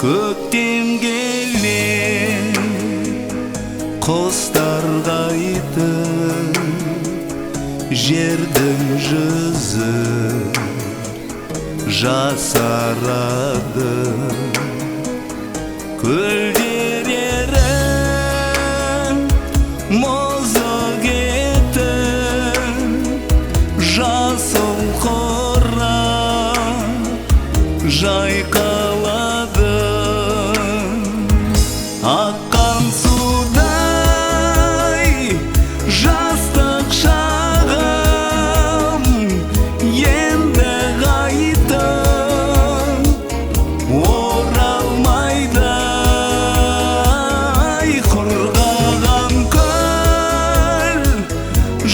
Көктем келе құстар қайтып, жердің жүзі жасарады. Көлдер еріп, мұзы кетіп, жасыл қорап жайқалады. Аққан судай жастық шағым енді қайтып оралмайды. Құрғаған көл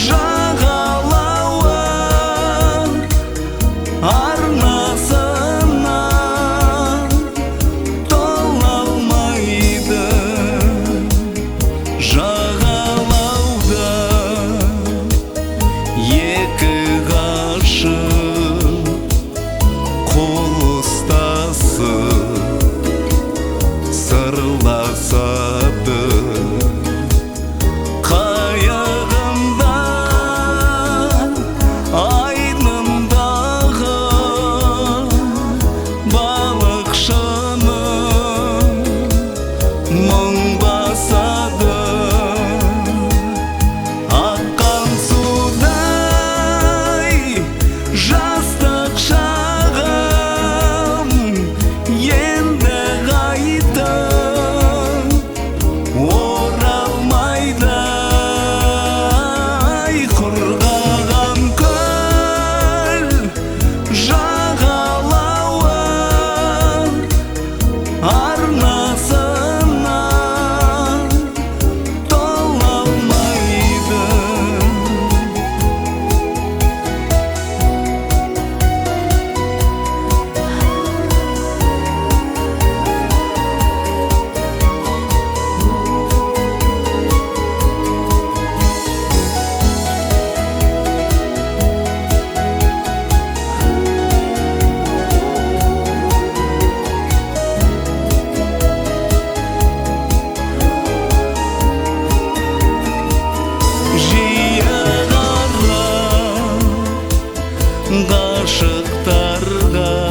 жағалауы арнасына тола алмайды. Жағалауда екі ғашық қол ұстасып сырласады. Қайығында айнымдағы балықшының мұң басады. Аққан судай жастық шағым енді қайтып оралмайды. Құрғаған көл жағалауы арнасына тола алмайды. Жиі ғашықтарға